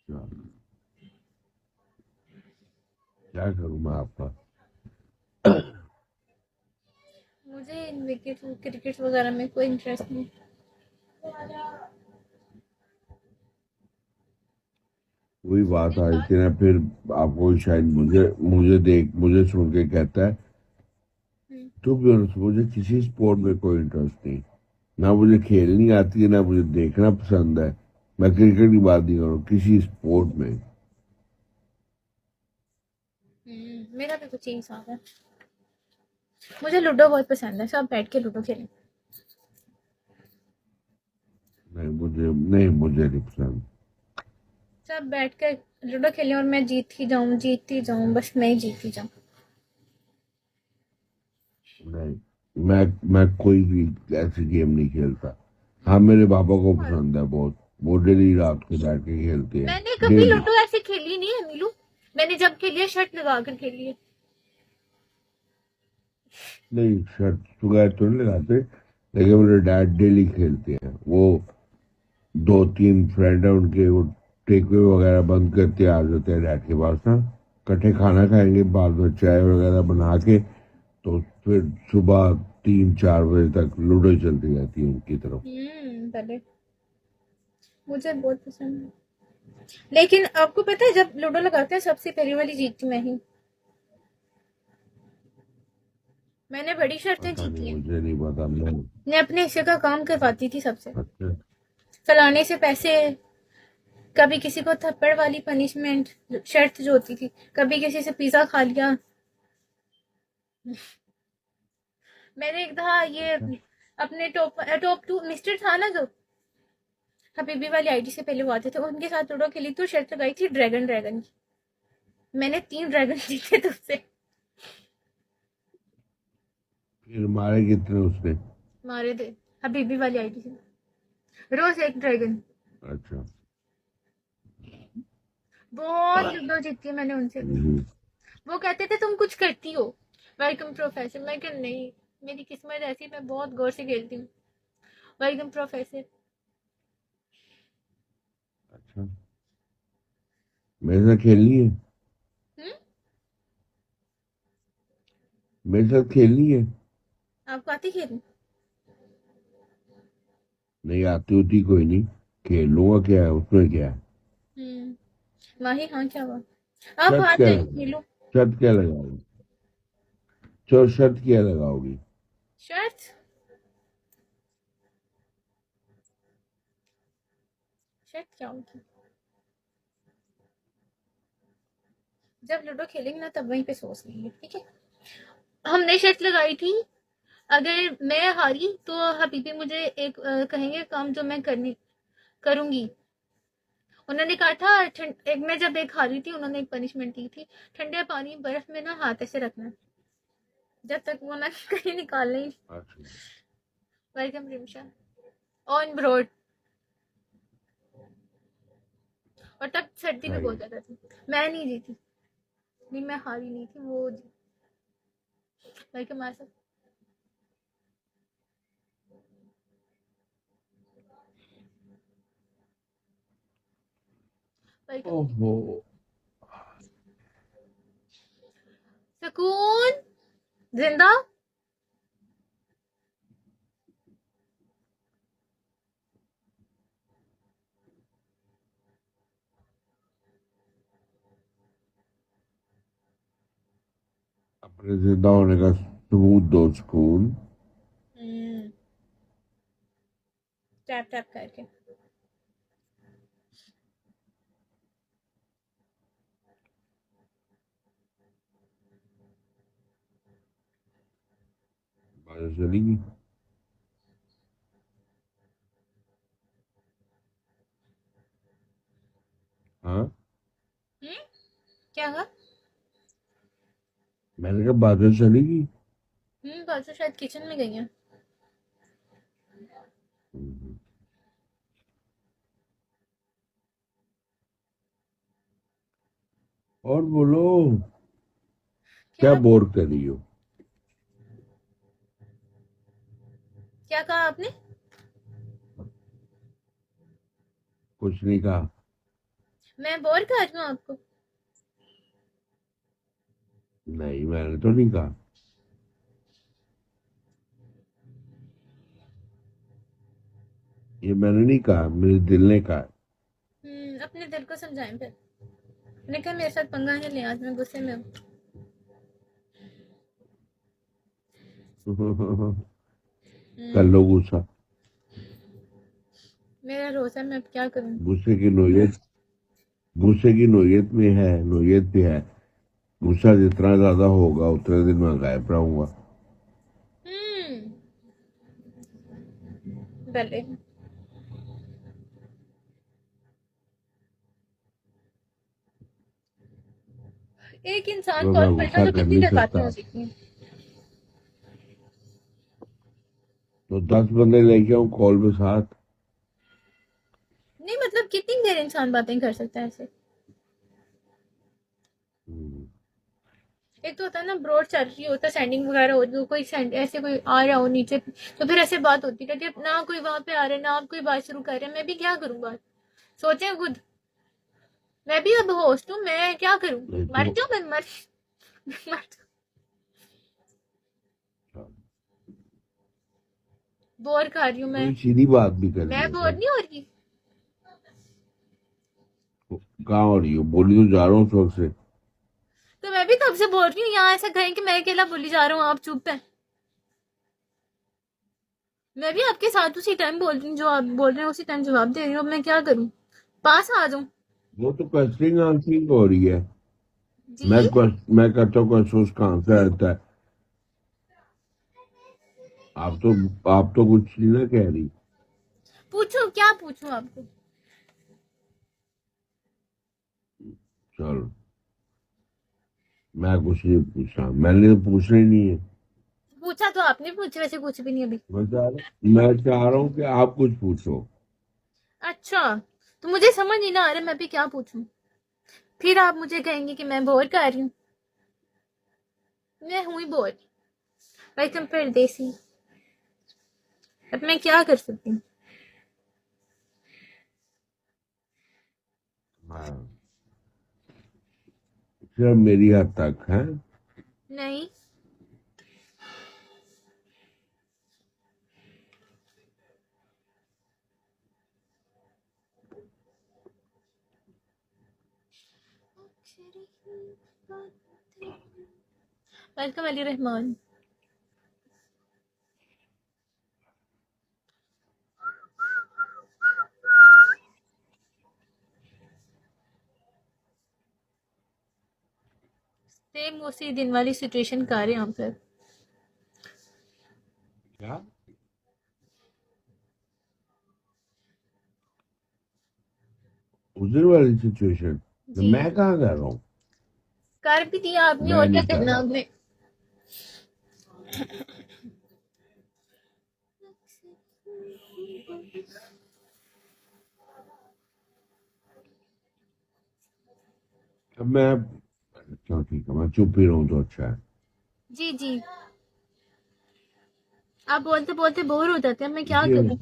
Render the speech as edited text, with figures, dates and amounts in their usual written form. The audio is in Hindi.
अच्छा, क्या करूं मैं आपका। मुझे इन विकेट क्रिकेट वगैरह में कोई इंटरेस्ट नहीं। वही बात आ रही थी ना फिर। आपको शायद मुझे सुन के कहता है, हम्म, टू बी ऑनेस्ट मुझे किसी स्पोर्ट में कोई इंटरेस्ट नहीं। ना मुझे खेलनी आती है, ना मुझे देखना पसंद है। मैं क्रिकेट की बात नहीं करूँ, किसी स्पोर्ट में। मेरा भी कुछ यही हिसाब है। मुझे लूडो बहुत पसंद है, सब बैठ के लूडो खेलें। मुझे नहीं पसंद। सब बैठ कर लूडो खेलें और मैं जीतती जाऊं, बस मैं ही जीतती जाऊं। नहीं, मैं कोई भी ऐसी गेम नहीं खेलता। हाँ, मेरे पापा को और पसंद है बहुत। वो डेली रात को बैठ के खेलते हैं। मैंने कभी डेली। लूडो ऐसे खेली नहीं है नीलू। मैंने जब खेली है शर्ट लगा कर खेली है। नहीं, शर्ट वगैरह तो नहीं लगाते, लेकिन मेरे डैड डेली खेलते हैं वो। दो तीन फ्रेंड है उनके, वो टेकवे वगैरह बंद कर तैयार होते हैं डैड के पास ना। इकट्ठे खाना खाएंगे, बाद में चाय वगैरह बना के। तो फिर सुबह 3-4 बजे तक लूडो ही चलती रहती है उनकी तरफ। पहले मुझे बहुत पसंद है। लेकिन आपको पता है जब लूडो लगाते हैं सबसे पहली वाली जीतती मैं ही। मैंने बड़ी शर्तें पता नहीं, जीती हैं। मुझे नहीं पता मैं। मैं अपने हिस्से का काम करवाती थी सबसे। अच्छा। फलाने से पैसे, कभी किसी को थप्पड़ वाली पनिशमेंट शर्त जो होती थी, कभी किसी से पिज्जा खा लिया। मैंने एक था ये अच्छा। अपने टॉप टू मिस्टर था ना जो हबीबी वाली आईडी से पहले वो आते थे, उनके साथ लूडो खेली तो शर्त लगाई थी ड्रैगन की। मैंने 3 ड्रैगन जीते तुझसे। फिर मारे कितने उसने। मारे थे हबीबी वाली आईडी से रोज एक ड्रैगन। अच्छा। बहुत लूडो जीती है मैंने उनसे। हम्म। वो कहते थे तुम कुछ करती हो, वेलकम प्रोफेसर। मैं कहा नहीं, मेरी किस्मत ऐसी, मैं बहुत गौर से खेलती हूँ। Welcome professor. अच्छा, मेरे साथ खेलनी है। हम्म। मेरे साथ खेलनी है। आपको आती खेलनी? नहीं आती होती कोई नहीं, खेल लूंगा, क्या है उसमें क्या है। माही हाँ क्या हुआ? आप शर्त हार क्या जाए लगाओगी। खेलो। शर्त क्या लगाओगी। चलो, शर्त क्या लगाओगी। शर्त? शर्त क्या होगी? जब लूडो खेलेंगे ना तब वहीं पे सोच लेंगे, ठीक है। हमने शर्त लगाई थी, अगर मैं हारी तो हबीबी मुझे एक कहेंगे काम जो मैं करनी करूंगी। उन्होंने कहा था एक मैं जब एक हारी थी उन्होंने एक पनिशमेंट दी थी, ठंडे पानी बर्फ में ना हाथ ऐसे रखना जब तक वो ना कहीं निकाल नहीं। अच्छा। Welcome Rimsha on board. और तब सर्दी भी सही बहुत है। ज्यादा थी। मैं नहीं जीती। नहीं मैं हारी नहीं थी, वो वेलकम आसफ। वेलकम ओहो। सुकून जिंदा। अपने जिंदा होने का सबूत दो, सुकून। हम्म टैप टैप करके। बारिश चलेगी। हाँ। हम्म क्या हुआ? मैंने कहा बारिश चलेगी। परसों शायद किचन में गई हैं। हम्म। और बोलो, क्या क्या? बोर कर रही हो। क्या कहा आपने? कुछ नहीं कहा। मैं बोर कर रही हूँ आपको? नहीं, मैंने तो नहीं कहा। ये मैंने नहीं कहा, मेरे दिल ने कहा। अपने दिल को समझाएं फिर। मैंने कहा मेरे साथ पंगा नहीं लिया, आज मैं गुस्से में हूँ। कर हम्म, लो गुस्सा। मेरा रोज़ा, मैं अब क्या करूँ? गुस्से की नोयत, गुस्से की नोयत में है, नोयत भी है। गुस्सा जितना ज्यादा होगा उतने दिन मैं गायब रहूंगा। हम्म, भले। एक इंसान तो कॉल मैं करता गुस्सा तो कर कितनी नहीं देर बातें सकता, हो सकती हैं? तो 10 बंदे लेके आऊं कॉल पे साथ। नहीं मतलब कितनी देर इंसान बातें कर सकता है ऐसे? हम्म, एक तो होता है ना, ब्रॉड चल रही होता है, सेंडिंग वगैरह होती है, कोई सेंड ऐसे कोई आ रहा हो नीचे, तो फिर ऐसे बात होती रहती है ना, कोई वहां पे आ रहा है ना, आप कोई बात शुरू कर रहे हैं, मैं भी क्या करूँ बात? सोचे खुद। मैं भी अब होस्ट हूँ, मैं क्या करूँ? नहीं मर तो जाऊँ मैं, मर मर बोर कर रही हूँ मैं। कोई सीधी बात भी कर मैं लिया बोर कर। नहीं हो रही? कहाँ हो रही हो? बोली तो जा रहा हूँ शौक से। तो मैं भी कब से बोल रही हूँ, यहाँ ऐसा कहें कि मैं अकेला बोली जा रहा हूँ, आप चुप है। मैं भी आपके साथ उसी टाइम बोल रही हूँ, जो आप बोल रहे हैं उसी टाइम जवाब दे रही हूँ, अब मैं क्या करूँ? पास आ जाऊं? वो तो क्वेश्चनिंग आंसरिंग हो रही है। जी। मैं करता हूँ क्वेश्चन, उसका आंसर आता है। आप तो आप तो कुछ नहीं ना कह रही। पूछो, क्या पूछूं आपको? चलो, मैं कुछ नहीं पूछ रहा, मैंने तो पूछना ही नहीं है। पूछा तो आपने, पूछे वैसे कुछ भी नहीं अभी। मैं चाह रहा हूँ कि आप कुछ पूछो। अच्छा, तो मुझे समझ नहीं ना आ रहा मैं भी क्या पूछूं। फिर आप मुझे कहेंगे कि मैं बोर कर रही हूँ। मैं हुई बोर, भाई तुम परदेसी। अब मैं क्या कर सकती हूँ? हाँ, सिर्फ मेरी हद तक है। नहीं। वेलकम अली रहमान। सेम उसी दिन वाली सिचुएशन कर रहे हैं हम फिर। क्या? उधर वाली सिचुएशन? जी। मैं कहाँ कर रहा हूँ? कर भी दिया आपने, मैं और क्या नहीं कर करना रहा। आपने? अब मैं, चलो ठीक है, मैं चुप ही रहूँ तो अच्छा है। जी जी। आप बोलते बोलते बोर हो जाते हैं, मैं क्या ये करूँ?